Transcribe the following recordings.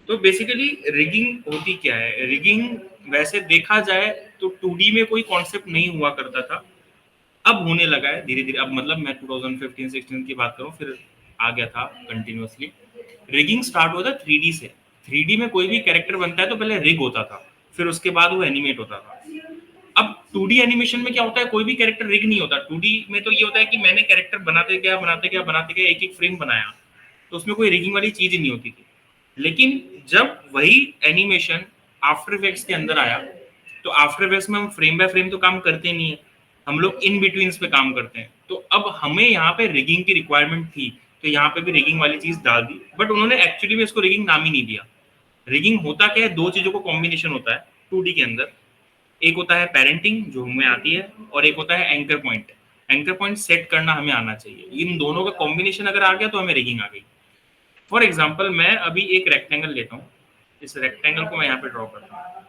तो basically rigging होती क्या है? रिगिंग वैसे देखा जाए तो 2D में कोई कॉन्सेप्ट नहीं हुआ करता था, अब होने लगा है धीरे धीरे। अब मतलब मैं 2015-16 की बात करूं, फिर आ गया था कंटिन्यूअसली। रिगिंग स्टार्ट हुआ था 3D से। 3D में कोई भी कैरेक्टर बनता है तो पहले रिग होता था, फिर उसके बाद वो एनिमेट होता था। अब 2D एनिमेशन में क्या होता है, कोई भी कैरेक्टर रिग नहीं होता। 2D में तो ये होता है कि मैंने कैरेक्टर बनाते गया एक एक फ्रेम बनाया, तो उसमें कोई रिगिंग वाली चीज ही नहीं होती थी। लेकिन जब वही एनिमेशन आफ्टर इफेक्ट्स के अंदर आया, तो आफ्टर इफेक्ट्स में हम फ्रेम बाय फ्रेम तो काम करते नहीं है, हम लोग इन बिटवीन्स पे काम करते हैं। तो अब हमें यहाँ पे रिगिंग की रिक्वायरमेंट थी, तो यहाँ पे भी रिगिंग वाली चीज डाल दी, बट उन्होंने एक्चुअली में इसको रिगिंग नाम ही नहीं दिया। रिगिंग होता क्या है, दो चीजों को कॉम्बिनेशन होता है 2D के अंदर। एक होता है पेरेंटिंग जो हमें आती है, और एक होता है anchor point. Anchor point set करना हमें आना चाहिए। इन दोनों का कॉम्बिनेशन अगर आ गया तो हमें रिगिंग आ गई। फॉर एग्जाम्पल मैं अभी एक रेक्टेंगल लेता हूँ, इस रेक्टेंगल को मैं यहाँ पे ड्रॉ करता हूँ,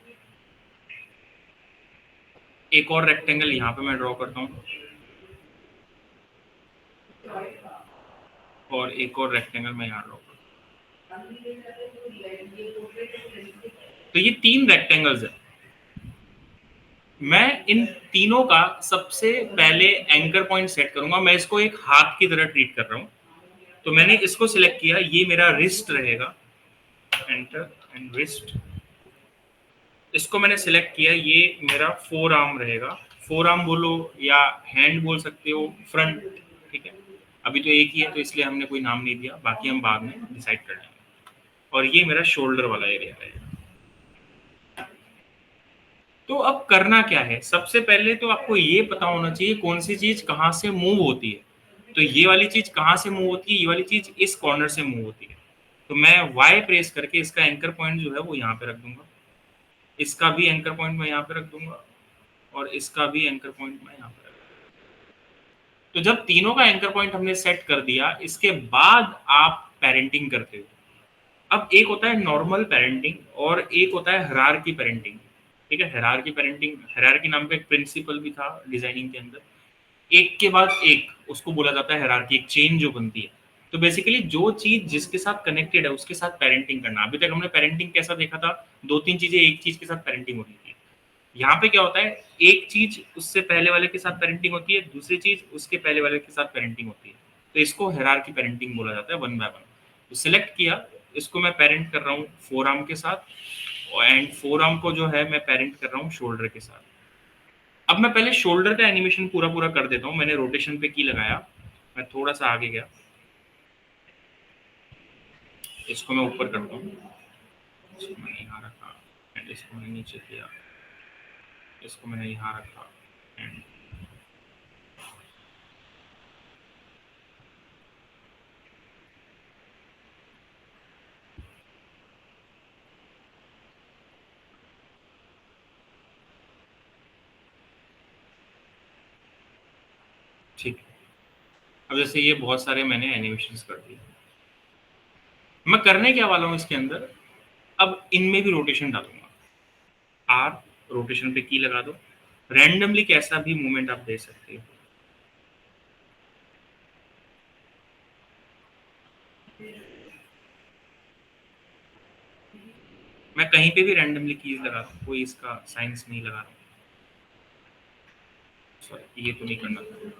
एक और रेक्टेंगल यहाँ पे मैं ड्रॉ करता हूँ, और एक और रेक्टेंगल मैं यहाँ ड्रॉ करता हूँ। तो ये 3 रेक्टेंगल्स है। मैं इन तीनों का सबसे पहले एंकर पॉइंट सेट करूंगा। मैं इसको एक हाथ की तरह ट्रीट कर रहा हूँ, तो मैंने इसको सिलेक्ट किया, ये मेरा रिस्ट रहेगा, एंटर एंड रिस्ट। इसको मैंने सिलेक्ट किया, ये मेरा फोर आर्म रहेगा। फोर आर्म बोलो या हैंड बोल सकते हो, फ्रंट, ठीक है। अभी तो एक ही है तो इसलिए हमने कोई नाम नहीं दिया, बाकी हम बाद में डिसाइड कर लेंगे। और ये मेरा शोल्डर वाला एरिया रहेगा। तो अब करना क्या है, सबसे पहले तो आपको ये पता होना चाहिए कौन सी चीज कहाँ से मूव होती है। तो ये वाली चीज कहाँ से मूव होती है, ये वाली चीज इस कॉर्नर से मूव होती है। तो मैं वाई प्रेस करके इसका एंकर पॉइंट जो है वो यहाँ पे रख दूंगा, इसका भी एंकर पॉइंट मैं यहाँ पे रख दूंगा, और इसका भी एंकर पॉइंट मैं यहाँ पे रख दूंगा। तो जब तीनों का एंकर पॉइंट हमने सेट कर दिया, इसके बाद आप पेरेंटिंग करते हो। अब एक होता है नॉर्मल पेरेंटिंग और एक होता है हायरार्की पेरेंटिंग, ठीक है। हायरार्की पेरेंटिंग, हायरार्की नाम का एक प्रिंसिपल भी था डिजाइनिंग के अंदर। एक के बाद एक उसको बोला जाता है हायरार्की, एक चेन जो बनती है। तो बेसिकली जो चीज जिसके साथ कनेक्टेड है उसके साथ पेरेंटिंग करना। अभी तक हमने पेरेंटिंग कैसा देखा था, दो तीन चीजें एक चीज के साथ पेरेंटिंग होती थी। यहाँ पे क्या होता है, एक चीज उससे पहले वाले के साथ पेरेंटिंग होती है, दूसरी चीज उसके पहले वाले के साथ पेरेंटिंग होती है। तो इसको हायरार्की पेरेंटिंग बोला जाता है, वन बाय वन। तो सिलेक्ट किया, इसको मैं पेरेंट कर रहा हूँ फोर आर्म के साथ, एंड फोर आर्म को जो है मैं पेरेंट कर रहा हूँ शोल्डर के साथ। अब मैं पहले शोल्डर का एनिमेशन पूरा पूरा कर देता हूँ। मैंने रोटेशन पे की लगाया, मैं थोड़ा सा आगे गया, इसको मैं ऊपर करता हूँ, इसको मैंने यहाँ रखा, एंड इसको मैंने नीचे किया, इसको मैंने यहाँ रखा, एंड ठीक है। अब जैसे ये बहुत सारे मैंने एनिमेशंस कर दिए, मैं करने क्या वाला हूँ इसके अंदर, अब इनमें भी रोटेशन डालूंगा। आर, रोटेशन पे की लगा दो, रैंडमली कैसा भी मूवमेंट आप दे सकते हो। मैं कहीं पे भी रैंडमली कीज लगा रहा हूँ, कोई इसका साइंस नहीं लगा रहा हूँ। सॉरी, ये तो नहीं करना था।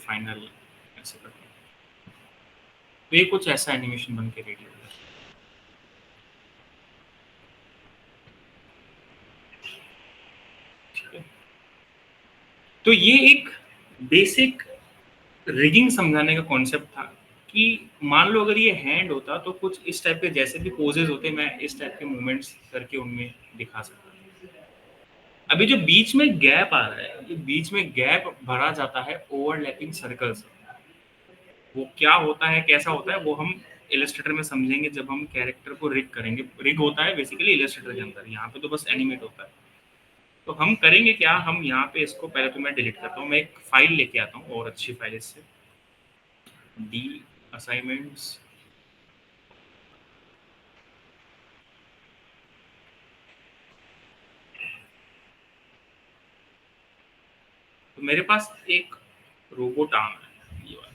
फाइनल ऐसे करते हैं, तो ये कुछ ऐसा एनिमेशन बन के रेडी हो गया। ठीक है, तो ये एक बेसिक रिगिंग समझाने का कॉन्सेप्ट था कि मान लो अगर ये हैंड होता तो कुछ इस टाइप के जैसे भी पोजेस होते, मैं इस टाइप के मूवमेंट्स करके उनमें दिखा सकता था। अभी जो बीच में गैप आ रहा है, ये बीच में गैप भरा जाता है ओवरलैपिंग सर्कल से। वो क्या होता है, कैसा होता है, वो हम इलस्ट्रेटर में समझेंगे जब हम कैरेक्टर को रिग करेंगे। रिग होता है बेसिकली इलस्ट्रेटर के अंदर, यहाँ पे तो बस एनिमेट होता है। तो हम करेंगे क्या, हम यहाँ पे इसको पहले तो मैं डिलीट करता हूँ, मैं एक फाइल लेके आता हूँ और अच्छी फाइल इससे, डी असाइनमेंट्स। तो मेरे पास एक रोबोट आर्म है, ये वाला।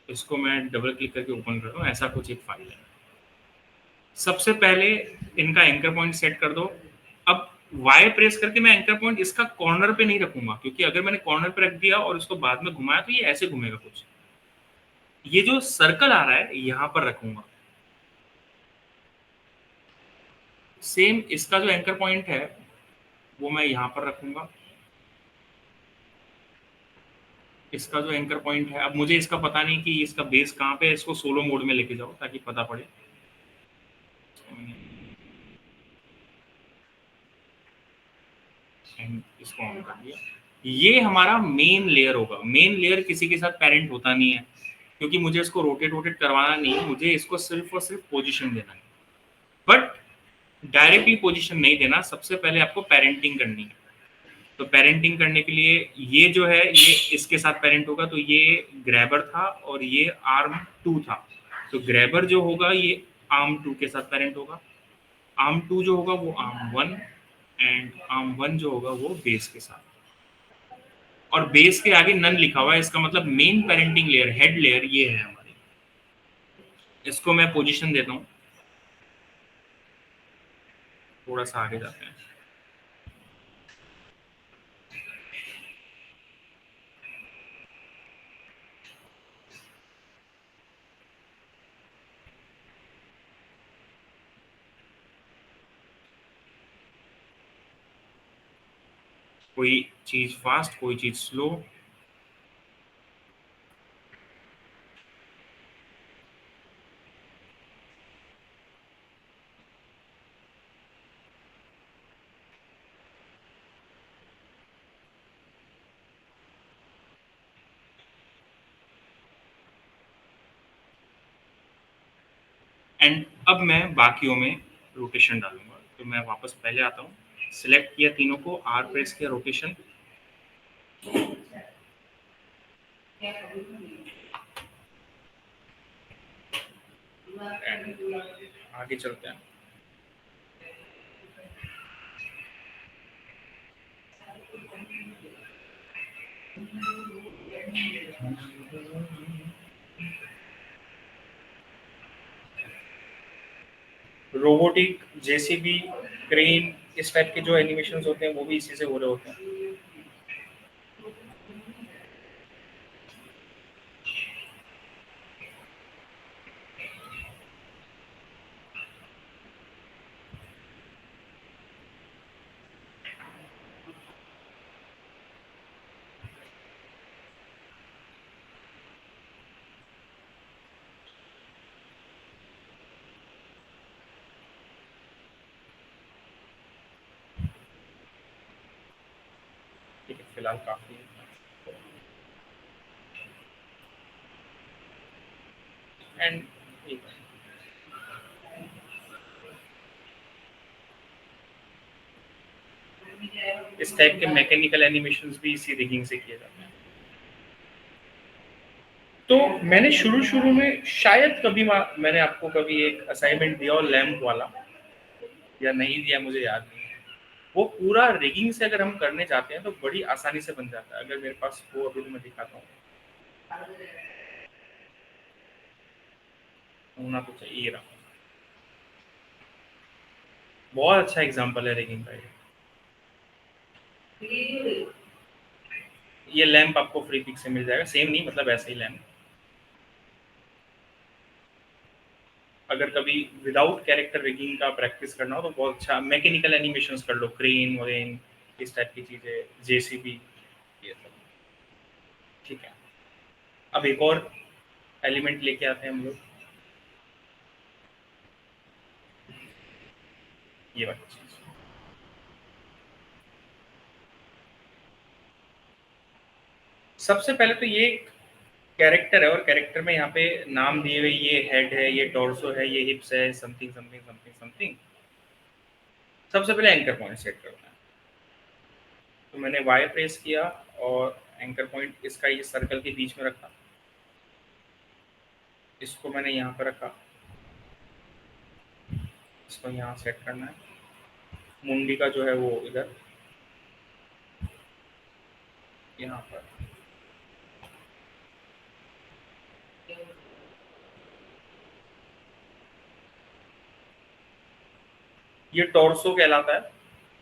इसको मैं डबल क्लिक करके ओपन करता हूँ, ऐसा कुछ एक फाइल है। सबसे पहले इनका एंकर पॉइंट सेट कर दो। अब वाई प्रेस करके मैं एंकर पॉइंट इसका कॉर्नर पे नहीं रखूंगा, क्योंकि अगर मैंने कॉर्नर पे रख दिया और इसको बाद में घुमाया तो ये ऐसे घूमेगा कुछ। ये जो सर्कल आ रहा है यहाँ पर रखूंगा। सेम इसका जो एंकर पॉइंट है वो मैं यहाँ पर रखूंगा। इसका जो एंकर पॉइंट है, अब मुझे इसका पता नहीं कि इसका बेस कहाँ पे है, इसको सोलो मोड में लेके जाओ ताकि पता पड़े। इसको ऑन कर दिया। ये हमारा मेन लेयर होगा। मेन लेयर किसी के साथ पेरेंट होता नहीं है, क्योंकि मुझे इसको रोटेट रोटेट करवाना नहीं है, मुझे इसको सिर्फ और सिर्फ पोजीशन देना है। बट डायरेक्टली पोजीशन नहीं देना, सबसे पहले आपको पेरेंटिंग करनी है। तो पेरेंटिंग करने के लिए ये जो है ये इसके साथ पेरेंट होगा, तो ये ग्रैबर था और ये आर्म 2 था। तो ग्रैबर जो होगा ये आर्म 2 के साथ पेरेंट होगा। आर्म 2 जो होगा वो आर्म 1, एंड आर्म 1 जो होगा वो बेस के साथ। और बेस के आगे नन लिखा हुआ है, इसका मतलब main parenting layer, head layer ये है हमारी। इसको मैं पोजीशन देता हूँ, थोड़ा सा आगे जाते हैं। कोई चीज फास्ट, कोई चीज स्लो। एंड अब मैं बाकियों में रोटेशन डालूंगा। तो मैं वापस पहले आता हूँ, सिलेक्ट किया तीनों को, आर प्रेस किया, रोटेशन। आगे चलते हैं। रोबोटिक, जेसीबी, क्रेन, इस टाइप के जो एनिमेशन होते हैं वो भी इसी से हो रहे होते हैं। ठीक है, फिलहाल काफी है। एंड इस टाइप के मैकेनिकल एनिमेशंस भी इसी रिगिंग से किए जाते हैं। तो मैंने शुरू शुरू में शायद कभी मैंने आपको कभी एक असाइनमेंट दिया और लैम्प वाला, या नहीं दिया मुझे याद नहीं है। वो पूरा रिगिंग से अगर हम करने जाते हैं तो बड़ी आसानी से बन जाता है। अगर मेरे पास वो अभी तो मैं दिखाता हूँ, होना तो चाहिए, ये रहा। बहुत अच्छा एग्जांपल है रिगिंग का ये लैंप आपको फ्री पिक से मिल जाएगा, सेम नहीं मतलब ऐसे ही लैंप। अगर कभी विदाउट कैरेक्टर रिगिंग का प्रैक्टिस करना हो तो बहुत अच्छा मैकेनिकल एनिमेशंस कर लो, क्रेन वरेन, इस टाइप की चीजें, जेसीबी, ये सब। ठीक है, अब एक और एलिमेंट लेके आते हैं हम लोग, ये वाली चीज। सबसे पहले तो ये कैरेक्टर है, और कैरेक्टर में यहाँ पे नाम दिए हुए, ये हेड है, ये टॉर्सो है, ये हिप्स है, समथिंग समथिंग समथिंग समथिंग। सबसे पहले एंकर पॉइंट सेट करना है। तो मैंने वाई प्रेस किया और एंकर पॉइंट इसका ये सर्कल के बीच में रखा, इसको मैंने यहाँ पर रखा, इसको यहाँ सेट करना है। मुंडी का जो है वो इधर यहाँ पर। ये टॉर्सो कहलाता है।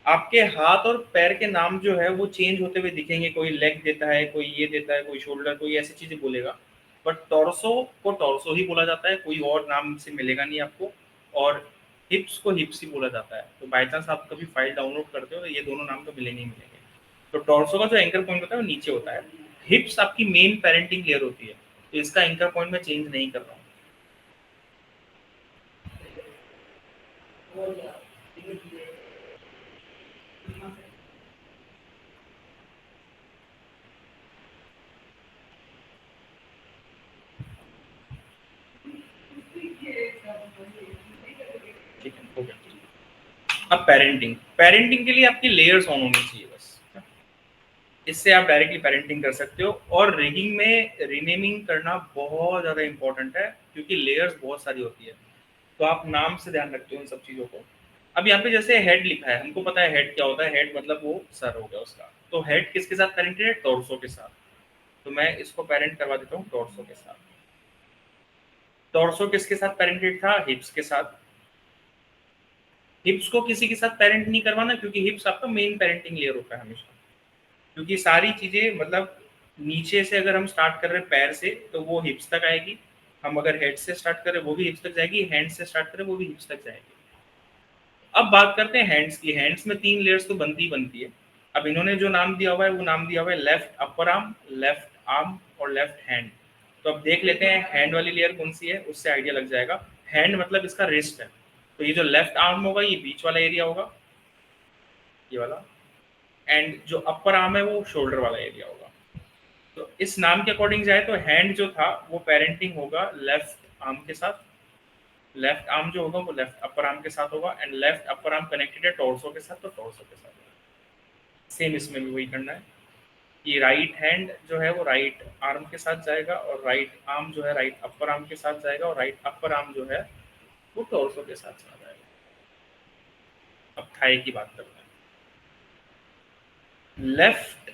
आपके हाथ और पैर के नाम जो है वो चेंज होते हुए दिखेंगे, कोई लेग देता है, कोई ये देता है, कोई शोल्डर, कोई ऐसी चीजें बोलेगा। बट टॉर्सो को टॉर्सो ही बोला जाता है, कोई और नाम से मिलेगा नहीं आपको। और हिप्स को हिप्स ही बोला जाता है। तो बाई चांस आप कभी फाइल डाउनलोड करते हो तो ये दोनों नाम तो मिलेंगे ही मिलेंगे। तो टॉर्सो का जो एंकर पॉइंट होता है वो नीचे होता है। हिप्स आपकी मेन पेरेंटिंग लेयर होती है, तो इसका एंकर पॉइंट मैं चेंज नहीं कर रहा हूँ। ठीक है, हो गया। अब पेरेंटिंग, पेरेंटिंग के लिए आपकी लेयर्स ऑन होनी चाहिए बस। इससे आप डायरेक्टली पेरेंटिंग कर सकते हो। और रिगिंग में रीनेमिंग करना बहुत ज़्यादा इंपॉर्टेंट है, क्योंकि लेयर्स बहुत सारी होती है। तो आप नाम से ध्यान रखते हो इन सब चीज़ों को। अब यहाँ पे जैसे हेड लिखा है, हमको पता है हेड क्या होता है। हेड मतलब वो सर हो गया उसका। तो हेड किसके साथ पेरेंटेड है? टॉर्सो के साथ। तो मैं इसको पेरेंट करवा देता हूँ टॉर्सो के साथ। टॉर्सो किसके साथ पेरेंटेड था? हिप्स के साथ। हिप्स को किसी के साथ पेरेंट नहीं करवाना, क्योंकि हिप्स आपका मेन पेरेंटिंग लेयर होता है हमेशा। क्योंकि सारी चीजें मतलब नीचे से अगर हम स्टार्ट कर रहे हैं पैर से तो वो हिप्स तक आएगी। हम अगर हेड से स्टार्ट करें वो भी हिप्स तक जाएगी, हैंड से स्टार्ट करें वो भी हिप्स तक जाएगी। अब बात करते हैं हैंड्स की। हैंड्स में 3 लेयर्स तो बनती ही बनती है। अब इन्होंने जो नाम दिया हुआ है वो नाम दिया हुआ है left upper arm, left arm और लेफ्ट हैंड। तो अब देख लेते हैं हैंड वाली लेयर कौन सी है, उससे आइडिया लग जाएगा। हैंड मतलब इसका रिस्ट है। तो ये जो लेफ्ट आर्म होगा ये बीच वाला एरिया होगा, ये वाला। एंड जो अपर आर्म है वो शोल्डर वाला एरिया होगा। तो इस नाम के अकॉर्डिंग जाए तो हैंड जो था वो पेरेंटिंग होगा लेफ्ट आर्म के साथ। लेफ्ट आर्म जो होगा वो लेफ्ट अपर आर्म के साथ होगा। And left upper arm connected है टॉर्सो के साथ, तो टॉर्सो के साथ होगा। सेम इसमें भी वही करना है। ये राइट हैंड जो है वो राइट आर्म के साथ जाएगा, और राइट आर्म जो है राइट अपर आर्म के साथ जाएगा, और राइट अपर आर्म जो है वो टॉर्सो के साथ चला जाएगा। अब थाई की बात करते हैं। लेफ्ट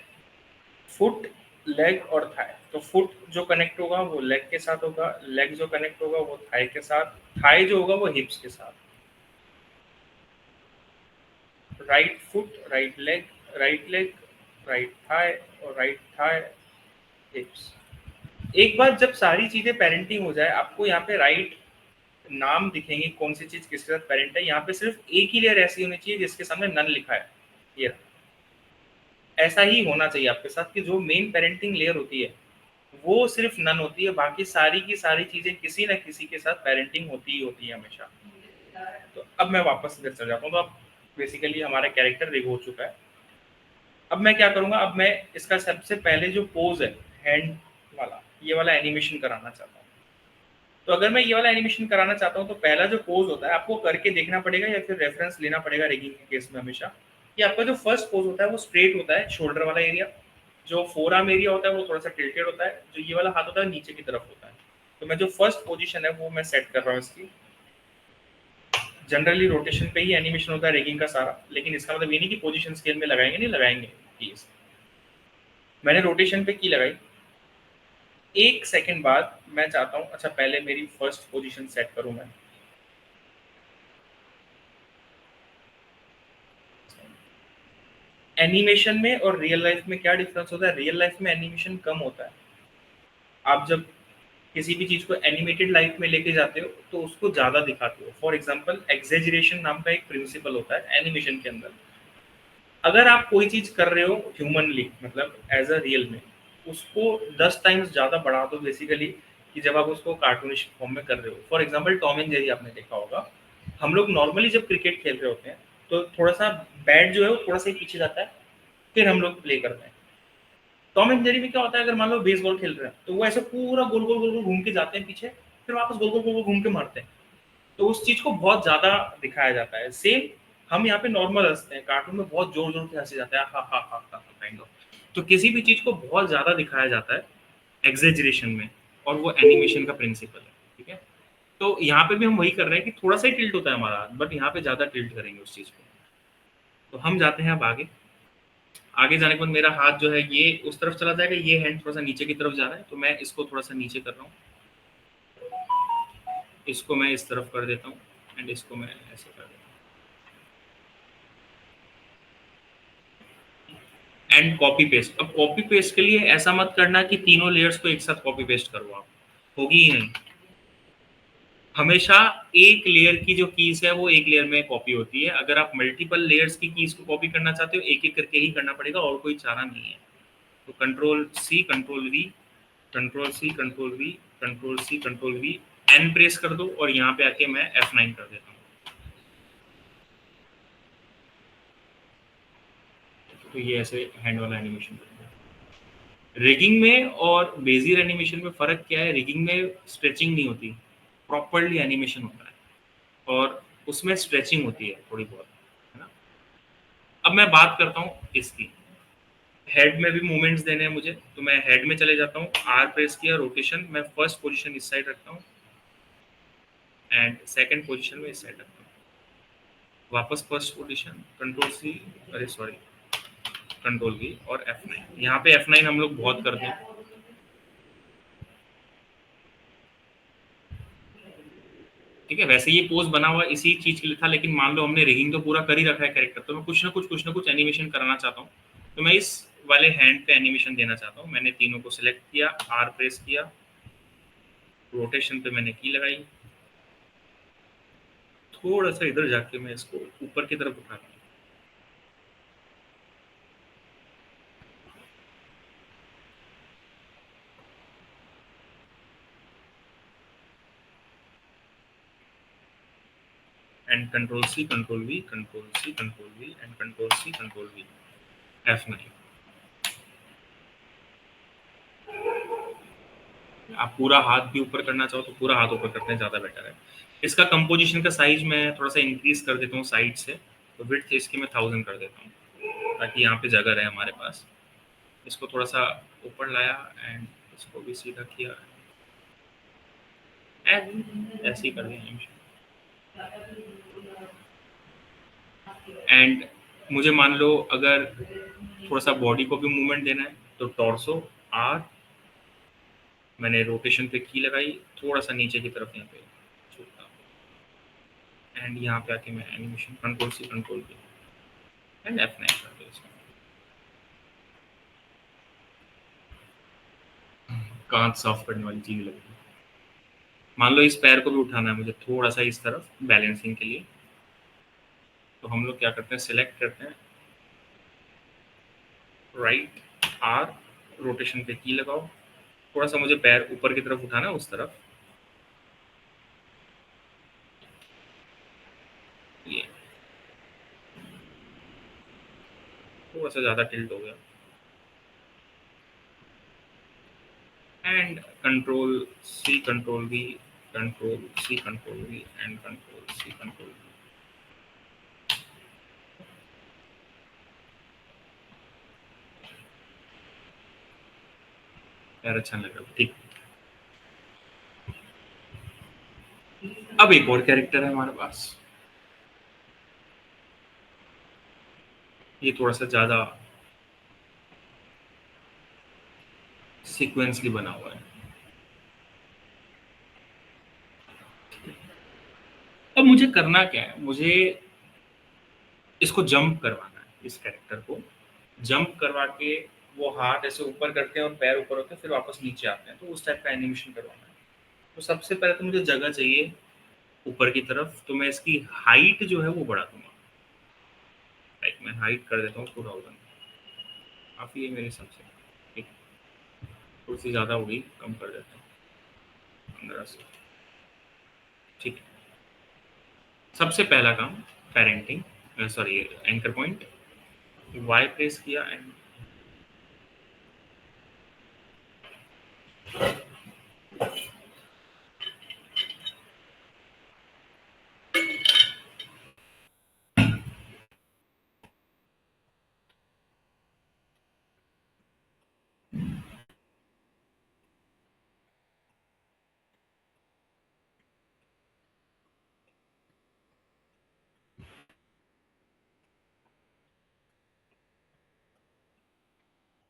फुट, लेग और थाई। तो फुट जो कनेक्ट होगा वो लेग के साथ होगा, लेग जो कनेक्ट होगा वो थाई के साथ, थाई जो होगा वो हिप्स के साथ। Right foot, right leg, right thigh, और राइट थाई, हिप्स। एक बार जब सारी चीजें पेरेंटिंग हो जाए, आपको यहाँ पे राइट नाम दिखेंगे कौन सी चीज किसके साथ पेरेंट है। यहाँ पे सिर्फ एक ही लेयर ऐसी होनी चाहिए जिसके सामने नन लिखा है। ये ऐसा ही होना चाहिए आपके साथ कि जो मेन पेरेंटिंग लेयर होती है वो सिर्फ नन होती है, बाकी सारी की सारी चीजें किसी न किसी के साथ पेरेंटिंग होती ही होती है हमेशा। तो अब मैं वापस इधर चल जाता हूँ। तो अब बेसिकली हमारा कैरेक्टर रिग हो चुका है। अब मैं क्या करूंगा, अब मैं इसका सबसे पहले जो पोज है हैंड वाला, ये वाला एनिमेशन कराना चाहता हूँ। तो अगर मैं ये वाला एनिमेशन कराना चाहता हूँ तो पहला जो पोज होता है आपको करके देखना पड़ेगा, या फिर रेफरेंस लेना पड़ेगा रिगिंग के केस में हमेशा, कि आपका जो फर्स्ट पोज होता है वो स्ट्रेट होता है, शोल्डर वाला एरिया। जो फोर आर्म एरिया होता है वो थोड़ा सा टिल्टेड होता है, जो ये वाला हाथ होता है नीचे की तरफ होता है। तो मैं जो फर्स्ट पोजीशन है वो मैं सेट कर रहा हूँ इसकी। जनरली रोटेशन पे ही एनिमेशन होता है रिगिंग का सारा, लेकिन इसका मतलब ये नहीं कि पोजीशन स्केल में लगाएंगे, नहीं लगाएंगे कीज। मैंने रोटेशन पे की लगाई। एक सेकंड बाद मैं चाहता हूँ, अच्छा पहले मेरी फर्स्ट पोजीशन सेट करूँ मैं। एनिमेशन में और रियल लाइफ में क्या डिफरेंस होता है? रियल लाइफ में एनिमेशन कम होता है। आप जब किसी भी चीज को एनिमेटेड लाइफ में लेके जाते हो तो उसको ज्यादा दिखाते हो। फॉर एग्जांपल एक्सेजरेशन नाम का एक प्रिंसिपल होता है एनिमेशन के अंदर। अगर आप कोई चीज कर रहे हो ह्यूमनली, मतलब एज अ रियल में, उसको 10 टाइम्स ज्यादा बढ़ा दो बेसिकली, कि जब आप उसको कार्टूनिश फॉर्म में कर रहे हो। For example Tom and Jerry आपने देखा होगा। हम लोग नॉर्मली जब क्रिकेट खेल रहे होते हैं तो थोड़ा सा बैट जो है वो थोड़ा सा ही पीछे जाता है, फिर हम लोग प्ले करते हैं। टॉम एंड जेरी में क्या होता है, अगर मान लो बेसबॉल खेल रहे हैं तो वो ऐसे पूरा गोल गोल गोल गोल घूम के जाते हैं पीछे, फिर वापस गोल गोल गोल गोल घूम के मारते हैं। तो उस चीज को बहुत ज्यादा दिखाया जाता है। सेम हम यहाँ पे नॉर्मल हंसते हैं, कार्टून में बहुत जोर जोर से हंसे जाता है, हा हा हा हा काइंड ऑफ। तो किसी भी चीज को बहुत ज्यादा दिखाया जाता है एग्जेजरेशन में, और वो एनिमेशन का प्रिंसिपल है। ठीक है, तो यहाँ पे भी हम वही कर रहे हैं कि थोड़ा सा ही टिल्ट होता है हमारा हाथ, बट यहाँ पे ज्यादा टिल्ट करेंगे उस चीज को। तो हम जाते हैं अब आगे। आगे जाने के बाद मेरा हाथ जो है ये उस तरफ चला जाएगा, ये हैंड थोड़ा सा नीचे की तरफ जा रहा है, तो मैं इसको थोड़ा सा नीचे कर रहा हूँ, इसको मैं इस तरफ कर देता हूँ, एंड इसको मैं ऐसे कर देता हूँ, एंड कॉपी पेस्ट। अब कॉपी पेस्ट के लिए ऐसा मत करना कि तीनों लेयर्स को एक साथ कॉपी पेस्ट करो, आप होगी ही नहीं। हमेशा एक लेयर की जो कीज है वो एक लेयर में कॉपी होती है। अगर आप मल्टीपल लेयर्स की कीज को कॉपी करना चाहते हो, एक एक करके ही करना पड़ेगा, और कोई चारा नहीं है। तो control C control V, control C control V, control C control V, N press कर दो, और यहाँ पे आके मैं F9 कर देता हूँ। तो ये ऐसे हैंड वाला एनिमेशन करता है। रिगिंग में और बेजियर एनिमेशन में फर्क क्या है? रिगिंग में स्ट्रेचिंग नहीं होती, प्रॉपरली एनिमेशन होता है, और उसमें स्ट्रेचिंग होती है थोड़ी बहुत, है ना। अब मैं बात करता हूँ इसकी, हेड में भी मूवमेंट्स देने हैं मुझे, तो मैं हेड में चले जाता हूँ, आर प्रेस किया, रोटेशन, मैं फर्स्ट पोजीशन इस साइड रखता हूँ, एंड सेकंड पोजीशन में इस साइड रखता हूँ, वापस फर्स्ट पोजीशन, कंट्रोल सी, अरे सॉरी, कंट्रोल वी और F9। यहाँ पे F9 हम लोग बहुत करते हैं। ठीक है, वैसे ये पोज बना हुआ इसी चीज के लिए था, लेकिन मान लो हमने रिगिंग तो पूरा कर ही रखा है कैरेक्टर, तो मैं कुछ ना कुछ एनिमेशन कराना चाहता हूँ। तो मैं इस वाले हैंड पे एनिमेशन देना चाहता हूँ। मैंने तीनों को सिलेक्ट किया, आर प्रेस किया, रोटेशन पे मैंने की लगाई, थोड़ा सा इधर जाके मैं इसको ऊपर की तरफ उठाता हूँ, and control C control V, control C control V, and control C control V, F9। आप पूरा हाथ भी ऊपर करना चाहो तो पूरा हाथ ऊपर करते हैं, ज़्यादा बेटर है। इसका कंपोजिशन का साइज मैं थोड़ा सा इंक्रीज कर देता हूँ साइड से, तो विड्थ इसकी मैं 1000 कर देता हूँ, ताकि यहाँ पे जगह रहे हमारे पास। इसको थोड़ा सा ऊपर लाया, एंड इसको भी सीधा किया, एंड ऐसे ही कर दिया। एंड मुझे मान लो अगर थोड़ा सा बॉडी को भी मूवमेंट देना है, तो टॉर्सो, आर, मैंने रोटेशन पे की लगाई, थोड़ा सा नीचे की तरफ यहाँ पे छूटा, एंड यहाँ पे आके मैं एनिमेशन कंट्रोल सी कंट्रोल भी, एंड F9 कर दिया इसमें। कांच साफ करने वाली चीज लगी। मान लो इस पैर को भी उठाना है मुझे थोड़ा सा इस तरफ बैलेंसिंग के लिए, तो हम लोग क्या करते हैं, सिलेक्ट करते हैं, राइट, आर, रोटेशन पे की लगाओ, थोड़ा सा मुझे पैर ऊपर की तरफ उठाना है उस तरफ, ये थोड़ा सा ज्यादा टिल्ट हो गया, and control C control V, control C control V, and control C control V. यार अच्छा लगा, ठीक। अब एक और कैरेक्टर है हमारे पास, ये थोड़ा सा ज्यादा सीक्वेंसली बना हुआ है। अब मुझे करना क्या है, मुझे इसको जंप करवाना है, इस कैरेक्टर को जंप करवा के वो हाथ ऐसे ऊपर करते हैं और पैर ऊपर होते हैं, फिर वापस नीचे आते हैं, तो उस टाइप का एनिमेशन करवाना है। तो सबसे पहले तो मुझे जगह चाहिए ऊपर की तरफ, तो मैं इसकी हाइट जो है वो बढ़ा दूंगा। लाइक मैं हाइट कर देता हूँ 2000, काफ़ी है मेरे हिसाब से। ठीक, थोड़ी सी ज़्यादा होगी, कम कर देता हूँ 1500। ठीक है, सबसे पहला काम, parenting, sorry anchor point, Y press किया, एंड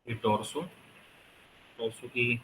ये टॉर्सो, टॉर्सो की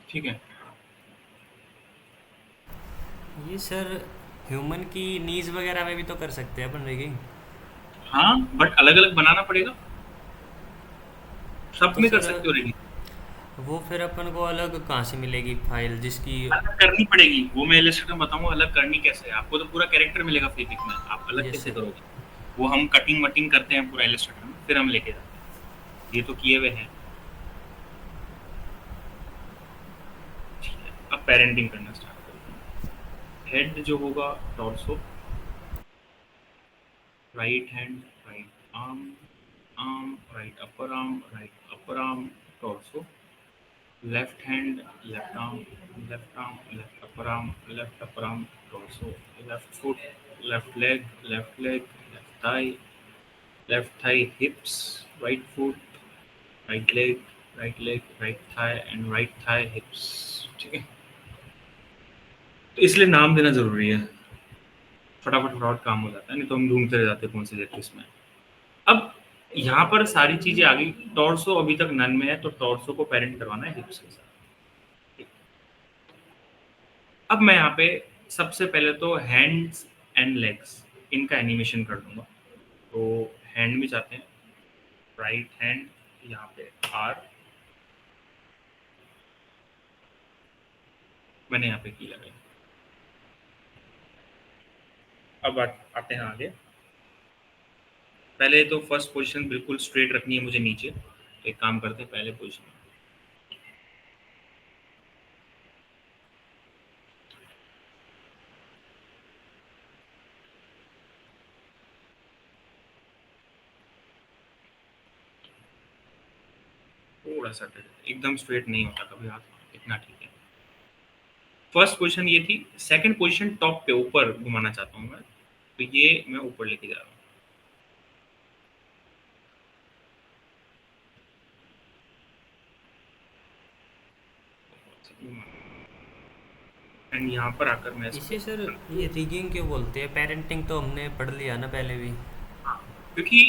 ठीक है। ये सर ह्यूमन की नीज वगैरह में भी तो कर सकते हैं अपन रिगिंग। हाँ, बट अलग अलग बनाना पड़ेगा, सब तो में कर सर सकते हो रेडी। वो फिर अपन को अलग कहाँ से मिलेगी फाइल जिसकी। अलग करनी पड़ेगी, वो मैं इलस्ट्रेटर में बताऊंगा अलग करनी कैसे है। आपको तो पूरा कैरेक्टर मिलेगा फेविक में, आप अलग यस कैसे सर। करोगे? वो हम कटिंग वटिंग करते हैं पूरा इलस्ट्रेटर में, फिर हम लेके जाते हैं। ये तो किए हुए हैं। ठीक है, अब पेरेंटिंग करना स्टार्ट करते हैं। हेड जो होगा torso, right hand, right arm, arm, right upper arm, torso, left hand, left arm, left upper arm, torso, left foot, left leg, left thigh, हिप्स, right foot, right leg, right thigh and right thigh हिप्स। ठीक है, तो इसलिए नाम देना जरूरी है, फटाफट फटाफट काम हो जाता है, नहीं तो हम ढूंढते रह जाते हैं कौन सी जगह किसमें। अब यहाँ पर सारी चीजें आ गई। टॉर्सो अभी तक नन में है, तो टॉर्सो को पेरेंट करवाना है हिप्स के साथ। अब मैं यहाँ पे सबसे पहले तो हैंड्स एंड लेग्स, इनका एनिमेशन कर दूंगा। तो हैंड में जाते हैं, राइट हैंड, यहाँ पे आर, मैंने यहाँ पे की लगाई। अब आते हैं आगे। पहले तो फर्स्ट पोजीशन बिल्कुल स्ट्रेट रखनी है मुझे नीचे, तो एक काम करते हैं पहले पोजीशन थोड़ा सा एकदम स्ट्रेट नहीं होता कभी हाथ, इतना ठीक है। फर्स्ट पोजीशन ये थी। सेकंड पोजीशन टॉप पे ऊपर घुमाना चाहता हूँ मैं, तो ये मैं ऊपर लेके जा रहा हूँ, एंड यहाँ पर आकर मैं इसको, इसे सर ये रिगिंग क्यों बोलते हैं? पेरेंटिंग तो हमने पढ़ लिया ना पहले भी। हाँ, क्योंकि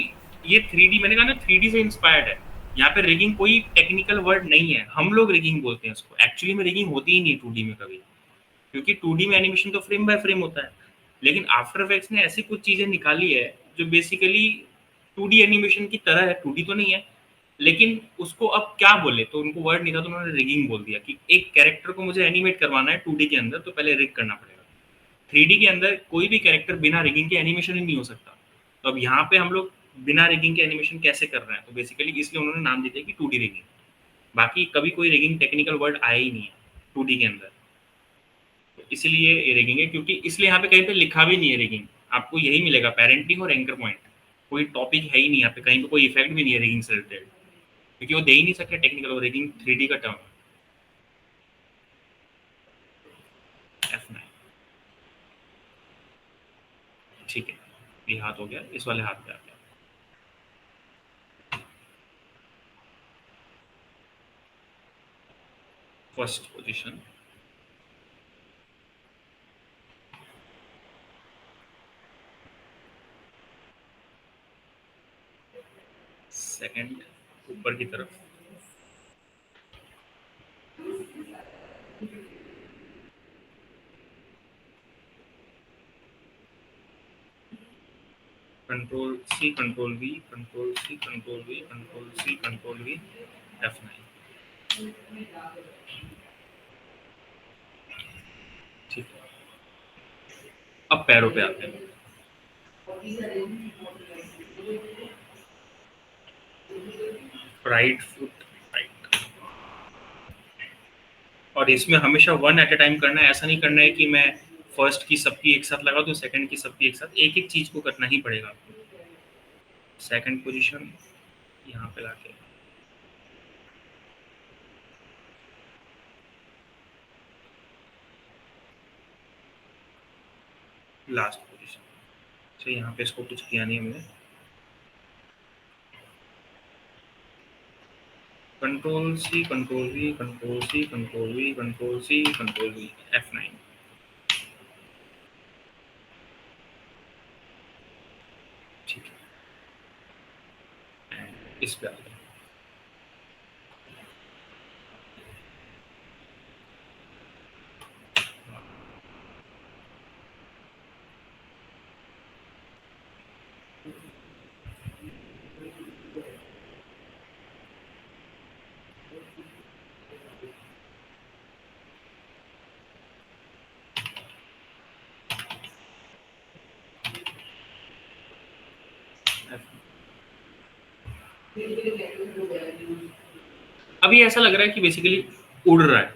ये 3D, मैंने कहा ना 3D से इंस्पायर्ड है। यहाँ पे रिगिंग कोई टेक्निकल वर्ड नहीं है, हम लोग रिगिंग बोलते हैं इसको। एक्चुअली में रिगिंग होती ही नहीं 2D में कभी, क्योंकि 2D में एनिमेशन तो फ्रेम बाय फ्रेम होता है। लेकिन आफ्टर इफेक्ट्स ने ऐसी कुछ चीजें निकाली है जो बेसिकली 2D एनिमेशन की तरह है, 2D तो नहीं है। लेकिन उसको अब क्या बोले, तो उनको वर्ड नहीं था, तो उन्होंने रिगिंग बोल दिया कि एक कैरेक्टर को मुझे एनिमेट करवाना है 2D के अंदर, तो पहले रिग करना पड़ेगा। 3D के अंदर कोई भी कैरेक्टर बिना रिगिंग के एनिमेशन ही नहीं हो सकता। तो अब यहाँ पे हम लोग बिना रिगिंग के एनिमेशन कैसे कर रहे हैं, तो बेसिकली इसलिए उन्होंने नाम दे दिया कि 2D रिगिंग। बाकी कभी कोई रिगिंग टेक्निकल वर्ड आया ही नहीं है 2D के अंदर, तो इसलिए ये रिगिंग है। क्योंकि इसलिए यहाँ पे कहीं पे लिखा भी नहीं है रिगिंग, आपको यही मिलेगा पेरेंटिंग और एंकर पॉइंट। कोई टॉपिक है ही नहीं यहाँ पे, कहीं पे कोई इफेक्ट भी नहीं है रिगिंग से रिलेटेड, क्योंकि वो दे ही नहीं सकते टेक्निकल, वो रिगिंग 3D का टर्म है। F9। ठीक है, ये हाथ हो गया, इस वाले हाथ पे आ गया। फर्स्ट पोजिशन, सेकंड ऊपर की तरफ, control C control V control C control V control C control V F9। ठीक है, अब पैरों पे आते हैं। राइट फुट राइट, और इसमें हमेशा वन एट अ टाइम करना है। ऐसा नहीं करना है कि मैं फर्स्ट की सबकी एक साथ लगा दूं, सेकंड की सबकी एक साथ, एक एक चीज को करना ही पड़ेगा। सेकंड पोजीशन यहाँ पे लाके लास्ट पोजीशन। तो यहाँ पे इसको कुछ किया नहीं हमने। Control C control V control C control V control C control V F9। ठीक है, इस पे आ गए। अभी ऐसा लग रहा है कि बेसिकली उड़ रहा है।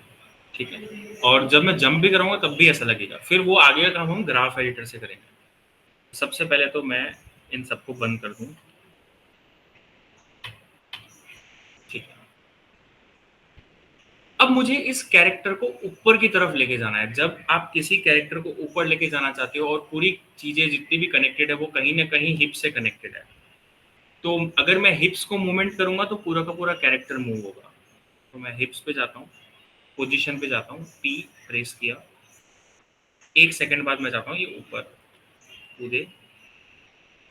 ठीक है, और जब मैं जंप भी करूंगा तब भी ऐसा लगेगा। फिर वो आगे का काम हम ग्राफ एडिटर से करेंगे। सबसे पहले तो मैं इन सबको बंद कर दूं। ठीक है, अब मुझे इस कैरेक्टर को ऊपर की तरफ लेके जाना है। जब आप किसी कैरेक्टर को ऊपर लेके जाना चाहते हो और पूरी चीजें जितनी भी कनेक्टेड है वो कहीं ना कहीं हिप से कनेक्टेड है, तो अगर मैं हिप्स को मूवमेंट करूंगा तो पूरा का पूरा कैरेक्टर मूव होगा। तो मैं हिप्स पे जाता हूँ, पोजीशन पे जाता हूँ, P प्रेस किया, एक सेकंड बाद मैं जाता हूँ ये ऊपर कूदे,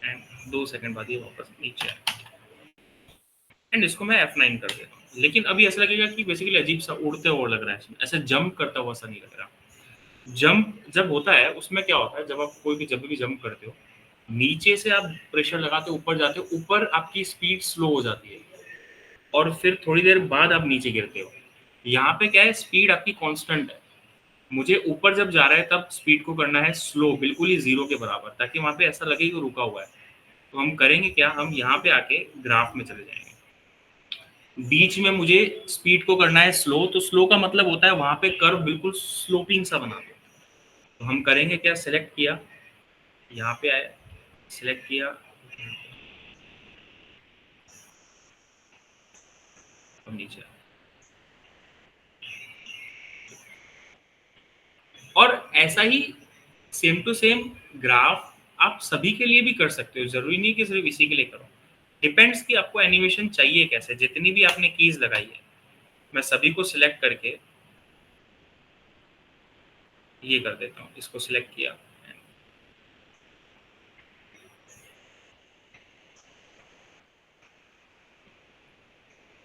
एंड 2 सेकंड बाद ये वापस नीचे आए, एंड इसको मैं F9 कर देता हूँ। लेकिन अभी ऐसा लगेगा कि बेसिकली अजीब सा उड़ते हुआ लग रहा है, इसमें ऐसे जंप करता हुआ सा नहीं लग रहा। जंप जब होता है उसमें क्या होता है, जब आप कोई भी जब भी जंप करते हो, नीचे से आप प्रेशर लगाते हो, ऊपर जाते हो, ऊपर आपकी स्पीड स्लो हो जाती है और फिर थोड़ी देर बाद आप नीचे गिरते हो। यहाँ पे क्या है, स्पीड आपकी कांस्टेंट है। मुझे ऊपर जब जा रहा है तब स्पीड को करना है स्लो, बिल्कुल ही जीरो के बराबर, ताकि वहां पे ऐसा लगे कि रुका हुआ है। तो हम करेंगे क्या, हम यहाँ पे आके ग्राफ में चले जाएंगे। बीच में मुझे स्पीड को करना है स्लो, तो स्लो का मतलब होता है वहां पे कर्व बिल्कुल स्लोपिंग सा बना दो। तो हम करेंगे क्या, सिलेक्ट किया, यहाँ पे आए, सिलेक्ट किया, और नीचे आए। और ऐसा ही सेम टू सेम ग्राफ आप सभी के लिए भी कर सकते हो, जरूरी नहीं कि सिर्फ इसी के लिए करो। डिपेंड्स कि आपको एनिमेशन चाहिए कैसे, जितनी भी आपने कीज लगाई है। मैं सभी को सिलेक्ट करके ये कर देता हूँ, इसको सिलेक्ट किया।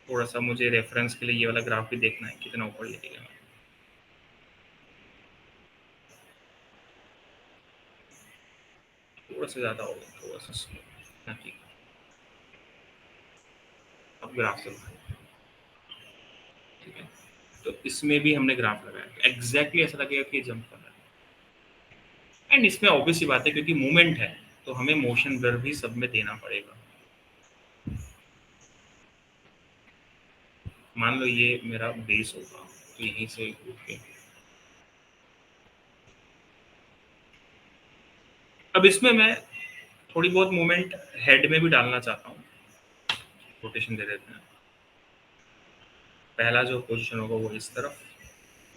थोड़ा सा मुझे रेफरेंस के लिए ये वाला ग्राफ भी देखना है कितना ऊपर लेके गया। थोड़ा सा ज्यादा हो गया, थोड़ा सा स्लो। ठीक है, अब ग्राफ से बाहर। ठीक है, तो इसमें भी हमने ग्राफ लगाया, एग्जैक्टली ऐसा लगेगा कि जंप कर रहा है। एंड इसमें ऑब्वियस सी बात है, क्योंकि मूवमेंट है तो हमें मोशन ब्लर भी सब में देना पड़ेगा। मान लो ये मेरा बेस होगा, तो यहीं से उठ के अब इसमें मैं थोड़ी बहुत मूवमेंट हेड में भी डालना चाहता हूँ। रोटेशन दे देते हैं। पहला जो पोजीशन होगा वो इस तरफ,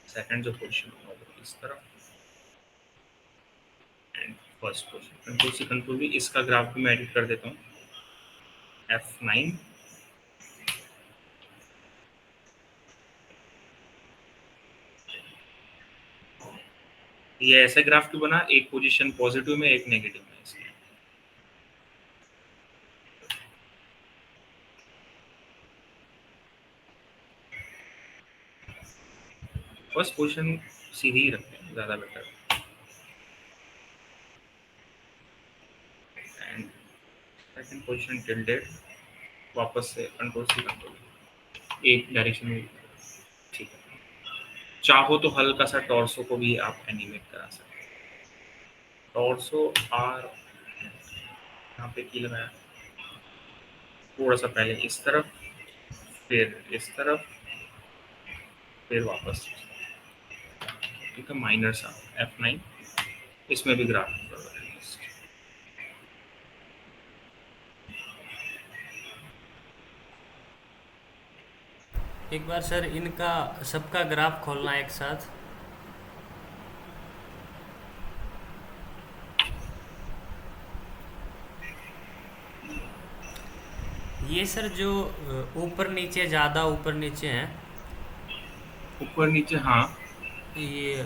सेकंड जो पोजीशन होगा वो इस तरफ, and first position. Control C control V, इसका ग्राफ भी मैं एडिट कर देता हूँ, F9। ये ऐसे ग्राफ क्यों बना, एक पोजीशन पॉजिटिव में एक नेगेटिव में, इसलिए। फर्स्ट पोजीशन सीधी ही रखते हैं, ज़्यादा बेटर। एंड सेकंड पोजीशन टिल्डेड, वापस से कंट्रोल सी कंट्रोल, एक डायरेक्शन में। ठीक है, चाहो तो हल्का सा टॉर्सो को भी आप एनिमेट करा सकते हैं। टॉर्सो आर, यहाँ पे की लगाया, थोड़ा सा पहले इस तरफ, फिर इस तरफ, फिर वापस। ठीक है, माइनर सा F9, इसमें भी ग्राफ। एक बार सर इनका सबका ग्राफ खोलना एक साथ। ये सर जो ऊपर नीचे, ज़्यादा ऊपर नीचे हैं ऊपर नीचे, हाँ। ये,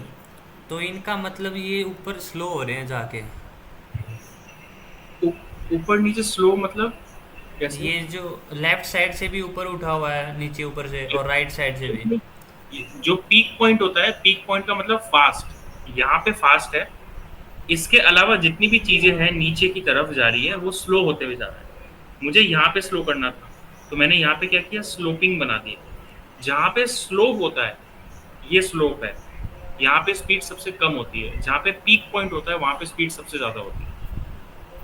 तो इनका मतलब ये ऊपर स्लो हो रहे हैं जाके। ऊपर नीचे स्लो मतलब कैसे? ये जो लेफ्ट साइड से भी ऊपर उठा हुआ है, नीचे ऊपर से, और राइट साइड से भी। जो पीक पॉइंट होता है, पीक पॉइंट का मतलब फास्ट, यहाँ पे फास्ट है। इसके अलावा जितनी भी चीजें हैं नीचे की तरफ जा रही है वो स्लो होते हुए जा रहा है। मुझे यहाँ पे स्लो करना था, तो मैंने यहाँ पे क्या किया, स्लोपिंग बना दी। जहाँ पे स्लोप होता है, ये स्लोप है, यहाँ पे स्पीड सबसे कम होती है। जहाँ पे पीक पॉइंट होता है वहां पे स्पीड सबसे ज्यादा होती है।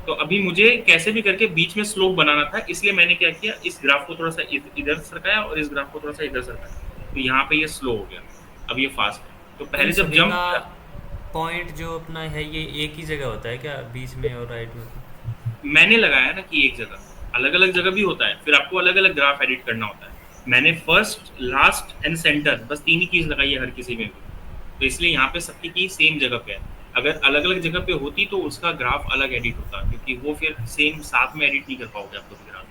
तो अभी मुझे कैसे भी करके बीच में स्लोप बनाना था, इसलिए मैंने क्या किया, इस ग्राफ को थोड़ा सा इधर सरकाया और इस ग्राफ को थोड़ा सा इधर सरकाया, तो यहाँ पे ये स्लो हो गया। अब ये फास्ट है। तो इन पहले जब सभी जंप का किया, पॉइंट जो अपना है ये एक ही जगह होता है क्या, बीच में और राइट में? मैंने लगाया ना कि एक जगह, अलग अलग जगह भी होता है, फिर आपको अलग अलग ग्राफ एडिट करना होता है। मैंने फर्स्ट, लास्ट एंड सेंटर, बस तीन ही कीज लगाई है हर किसी में भी, तो इसलिए यहाँ पे सबकी की सेम जगह पे है। अगर अलग अलग जगह पे होती तो उसका ग्राफ अलग एडिट होता, क्योंकि वो फिर सेम साथ में एडिट नहीं कर पाओगे आप लोग ग्राफ।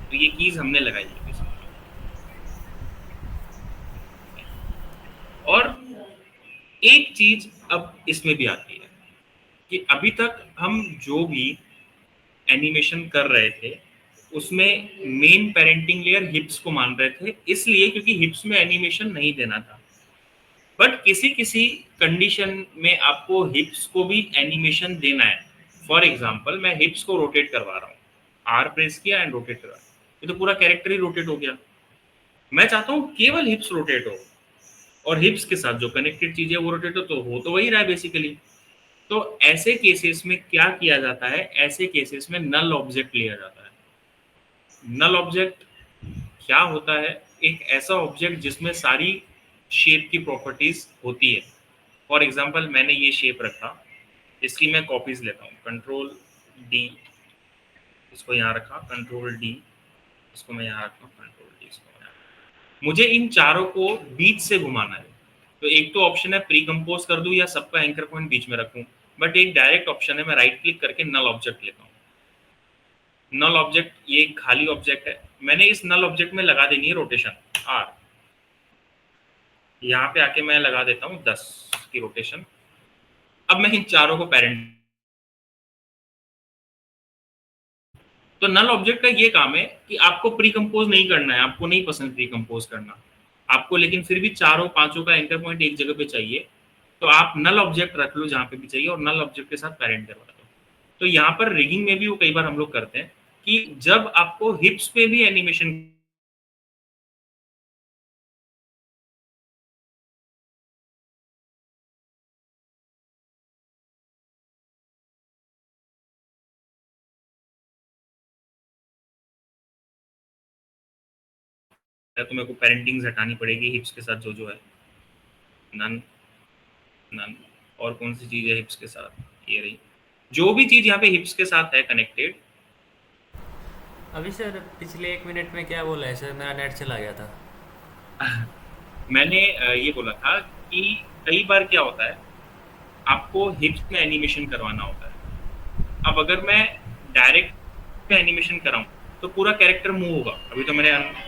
तो ये कीज हमने लगाई है basically। और एक चीज अब इसमें भी आती है कि अभी तक हम जो भी एनिमेशन कर रहे थे उसमें मेन पेरेंटिंग लेयर हिप्स को मान रहे थे, इसलिए क्योंकि हिप्स में एनिमेशन नहीं देना था। बट किसी किसी कंडीशन में आपको हिप्स को भी एनिमेशन देना है। फॉर एग्जांपल मैं हिप्स को रोटेट करवा रहा हूँ, आर प्रेस किया एंड रोटेट करवा, ये तो पूरा कैरेक्टर ही रोटेट हो गया। मैं चाहता हूँ केवल हिप्स रोटेट हो, और हिप्स के साथ जो कनेक्टेड चीजें वो रोटेट हो तो वही रहा है बेसिकली। तो ऐसे केसेस में क्या किया जाता है, ऐसे केसेस में नल ऑब्जेक्ट लिया जाता है। नल ऑब्जेक्ट क्या होता है, एक ऐसा ऑब्जेक्ट जिसमें सारी शेप की प्रॉपर्टीज होती है। फॉर एग्जांपल मैंने ये शेप रखा, इसकी मैं कॉपीज लेता हूँ, कंट्रोल डी, इसको यहाँ रखा, कंट्रोल डी, इसको मैं यहाँ रखता हूँ, कंट्रोल डी, इसको मैं यहाँ। मुझे इन चारों को बीच से घुमाना है। तो एक तो ऑप्शन है प्री कंपोज कर दूं या सबका एंकर पॉइंट बीच में रखूं, बट एक डायरेक्ट ऑप्शन है, मैं राइट क्लिक करके नल ऑब्जेक्ट लेता हूँ। नल ऑब्जेक्ट, ये एक खाली ऑब्जेक्ट है, मैंने इस नल ऑब्जेक्ट में लगा देनी है रोटेशन आर। यहाँ पे आके मैं लगा देता हूँ 10 की रोटेशन। अब मैं इन चारों को पेरेंट, तो नल ऑब्जेक्ट का ये काम है कि आपको प्री कंपोज नहीं करना है, आपको नहीं पसंद प्री कंपोज करना आपको, लेकिन फिर भी चारों पांचों का एंकर पॉइंट एक जगह पे चाहिए, तो आप नल ऑब्जेक्ट रख लो जहां पे भी चाहिए और नल ऑब्जेक्ट के साथ पेरेंट करवा दो। तो यहाँ पर रिगिंग में भी वो कई बार हम लोग करते हैं कि जब आपको हिप्स पे भी एनिमेशन, तो मेरे को पेरेंटिंग हटानी पड़ेगी हिप्स के साथ जो जो है, नन, नन। और कौन सी चीज है हिप्स के साथ, ये रही, जो भी चीज यहाँ पे हिप्स के साथ है कनेक्टेड। अभी सर पिछले 1 मिनट में क्या बोला है सर, मेरा नेट चला गया था। मैंने ये बोला था कि कई बार क्या होता है, आपको हिप्स में एनिमेशन करवाना होता है। अब अगर मैं डायरेक्ट में एनिमेशन कराऊं तो पूरा कैरेक्टर मूव होगा। अभी तो मैंने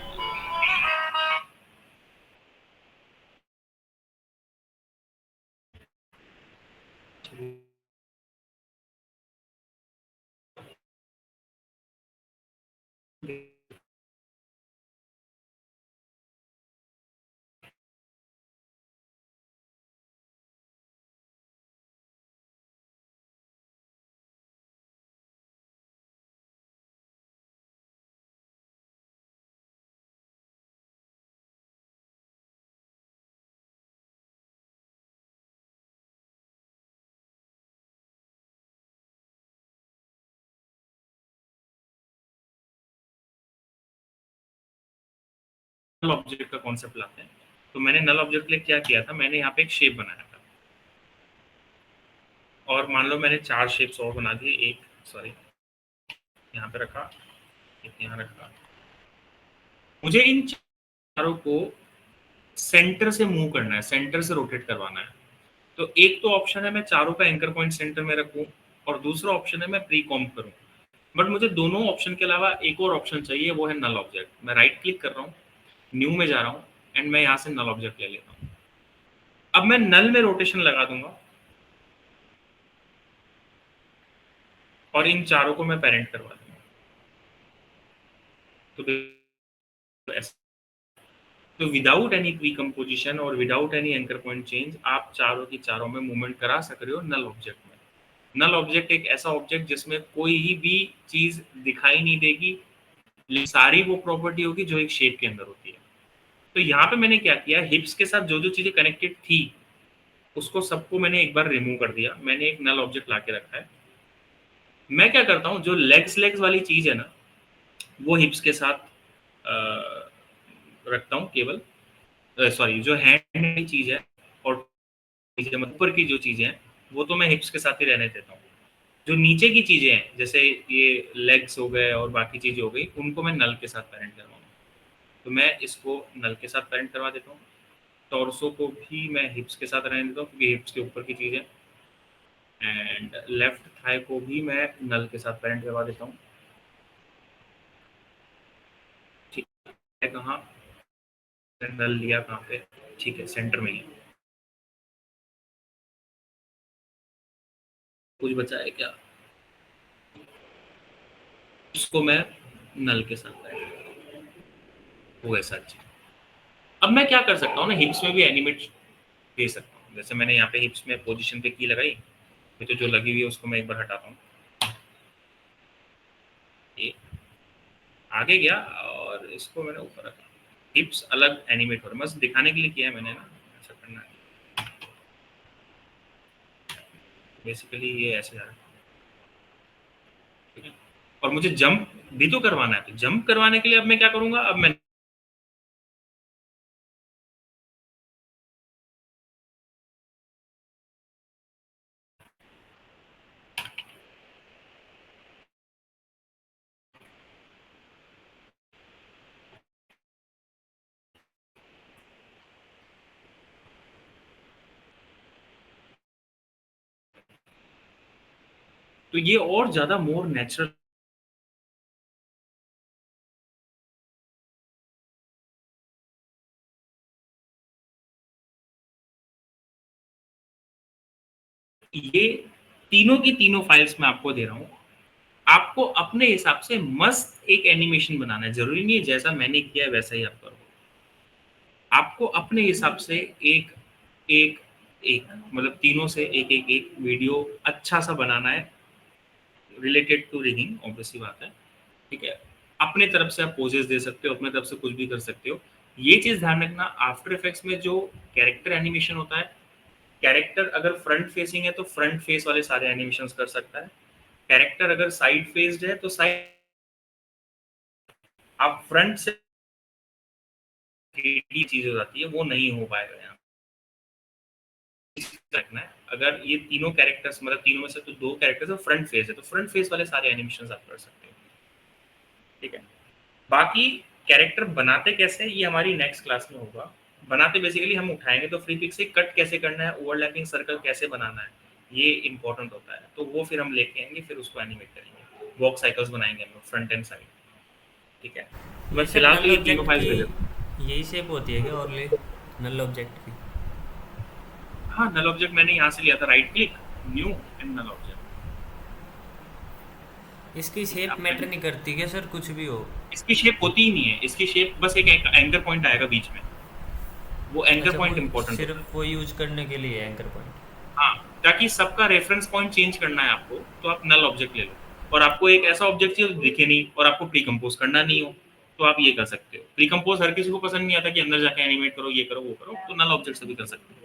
नल ऑब्जेक्ट का कॉन्सेप्ट लाते हैं। तो मैंने नल ऑब्जेक्ट के लिए क्या किया था, मैंने यहाँ पे एक शेप बनाया था, और मान लो मैंने 4 शेप्स और बना दिए, एक सॉरी यहाँ पे रखा, एक यहाँ रखा। मुझे इन चारों को सेंटर से मूव करना है, सेंटर से रोटेट करवाना है। तो एक तो ऑप्शन है मैं चारों का एंकर पॉइंट सेंटर में रखूं, और दूसरा ऑप्शन है मैं प्री कॉम्प करूं। बट मुझे दोनों ऑप्शन के अलावा एक और ऑप्शन चाहिए, वो है नल ऑब्जेक्ट। मैं राइट क्लिक कर रहा हूँ, न्यू में जा रहा हूँ, एंड मैं यहाँ से नल ऑब्जेक्ट ले लेता हूँ। अब मैं नल में रोटेशन लगा दूंगा, और इन चारों को मैं पेरेंट करवा दूंगा। तो विदाउट एनी प्री कंपोजिशन और without any anchor point change आप चारों की चारों में मूवमेंट करा सक रहे हो नल ऑब्जेक्ट में। नल ऑब्जेक्ट एक ऐसा ऑब्जेक्ट जिसमें कोई ही भी चीज दिखाई नहीं देगी, सारी वो प्रॉपर्टी होगी जो एक शेप के अंदर होती है। तो यहाँ पे मैंने क्या किया, हिप्स के साथ जो जो चीजें कनेक्टेड थी उसको सबको मैंने एक बार रिमूव कर दिया। मैंने एक नल ऑब्जेक्ट ला के रखा है। मैं क्या करता हूँ, जो लेग्स लेग्स वाली चीज है ना, वो हिप्स के साथ रखता हूँ केवल। सॉरी, जो हैंड की चीज है और ऊपर की जो चीजें हैं वो तो मैं हिप्स के साथ ही रहने देता हूँ। जो नीचे की चीजें हैं जैसे ये लेग्स हो गए और बाकी चीजें हो गई, उनको मैं नल के साथ पेरेंट करवाऊंगा। तो मैं इसको नल के साथ पेरेंट करवा देता हूँ। टॉर्सो को भी मैं हिप्स के साथ रहने देता हूँ क्योंकि हिप्स के ऊपर की चीज है। एंड लेफ्ट थाई को भी मैं नल के साथ पेरेंट करवा देता हूँ। ठीक है, कहाँ नल लिया कहाँ पे, ठीक है सेंटर में ही। कुछ बचा है क्या, उसको मैं नल के साथ पेरेंट, वो ऐसा अच्छा। अब मैं क्या कर सकता हूँ ना, हिप्स में भी एनिमेट दे सकता हूँ। जैसे मैंने यहाँ पे हिप्स में पोजीशन पे की लगाई, ये तो जो लगी हुई है उसको मैं एक बार हटाता हूँ, ये आगे गया और इसको मैंने ऊपर रखा। हिप्स अलग एनिमेट हो रहा है, बस दिखाने के लिए किया है मैंने ना, ऐसा करना है। बेसिकली ये ऐसे है, ठीक है। और मुझे जंप भी तो करवाना है, तो जंप करवाने के लिए अब मैं क्या करूंगा, अब मैं तो ये और ज्यादा मोर नेचुरल। ये तीनों की तीनों फाइल्स मैं आपको दे रहा हूँ। आपको अपने हिसाब से मस्त एक एनिमेशन बनाना है, जरूरी नहीं है जैसा मैंने किया है वैसा ही आप करो। आपको अपने हिसाब से एक एक एक मतलब तीनों से एक एक एक वीडियो अच्छा सा बनाना है, रिलेटेड टू रिगिंग, ऑब्वियसली बात है। ठीक है, अपने तरफ से आप पोजेस दे सकते हो, अपने तरफ से कुछ भी कर सकते हो। ये चीज ध्यान रखना, आफ्टर इफेक्ट्स में जो कैरेक्टर एनिमेशन होता है, कैरेक्टर अगर फ्रंट फेसिंग है तो फ्रंट फेस वाले सारे एनिमेशन कर सकता है। कैरेक्टर अगर साइड फेस्ड है तो साइड, आप फ्रंट से चीज हो जाती है, वो नहीं हो पाएगा यहाँ रखना है। अगर ये तीनों कैरेक्टर्स मतलब तीनों में से तो दो कैरेक्टर्स फ्रंट फेस है, तो फ्रंट फेस वाले सारे एनिमेशन आप कर सकते हो। ठीक है, बाकी कैरेक्टर बनाते कैसे ये हमारी नेक्स्ट क्लास में होगा। बनाते बेसिकली हम उठाएंगे तो फ्री पिक से कट कैसे करना है, ओवरलैपिंग सर्कल कैसे बनाना है, ये इंपॉर्टेंट होता है। तो वो फिर हम लेके आएंगे, फिर उसको एनिमेट करेंगे, वॉक साइकिल्स बनाएंगे हम लोग फ्रंट एंड साइड। ठीक है, तो ये बस सर फिलहाल तो नल ये तीनों ऑब्जेक्ट फाइल्स की भेजे। यही शेप होती है क्या ओनली, नल ऑब्जेक्ट की? हाँ, नल ऑब्जेक्ट मैंने यहाँ से लिया था, right click, new and null object. इसकी ठीक है, शेप अब मैटर मैंने नहीं करती क्या सर, कुछ भी हो? इसकी शेप होती ही नहीं है, इसकी शेप बस एक एंकर पॉइंट आएगा बीच में, वो एंकर अच्छा, वो पॉइंट इंपॉर्टेंट होता है। सिर्फ वो यूज करने के लिए एंकर पॉइंट? हाँ, ताकि सबका रेफरेंस पॉइंट चेंज करना है आपको, तो आप नल ऑब्जेक्ट ले लो। और आपको एक ऐसा ऑब्जेक्ट चाहिए जो दिखे नहीं और आपको प्री कंपोज करना नहीं हो, तो आप ये कर सकते हो। प्री कंपोज हर किसी को पसंद नहीं आता कि अंदर जाके एनिमेट करो, ये करो वो करो, तो नल ऑब्जेक्ट से भी कर सकते हो,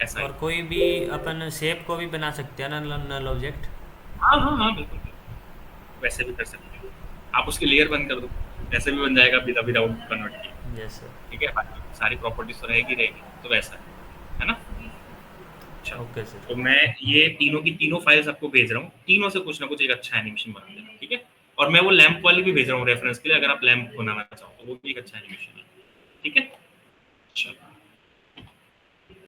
ऐसा ही। और कोई भी अपन शेप को भी बना सकते हैं ना नल ऑब्जेक्ट? हाँ हाँ हाँ, बिल्कुल बिल्कुल, वैसे भी कर सकते हो। आप उसके लेयर बंद कर दो, वैसे भी बन जाएगा विदाउट कन्वर्ट किए। Yes sir. ठीक है, बाकी सारी प्रॉपर्टीज तो रहेगी रहेगी, तो वैसा है ना। चलो, ओके सर। तो मैं ये तीनों की तीनों फाइल्स आपको भेज रहा हूँ, तीनों से कुछ ना कुछ एक अच्छा एनिमेशन बना देना, ठीक है। और मैं वो लैंप वाली भी भेज रहा हूँ रेफरेंस के लिए, अगर आप लैंप बनाना चाहो तो वो भी एक अच्छा एनिमेशन है, ठीक है। चलो।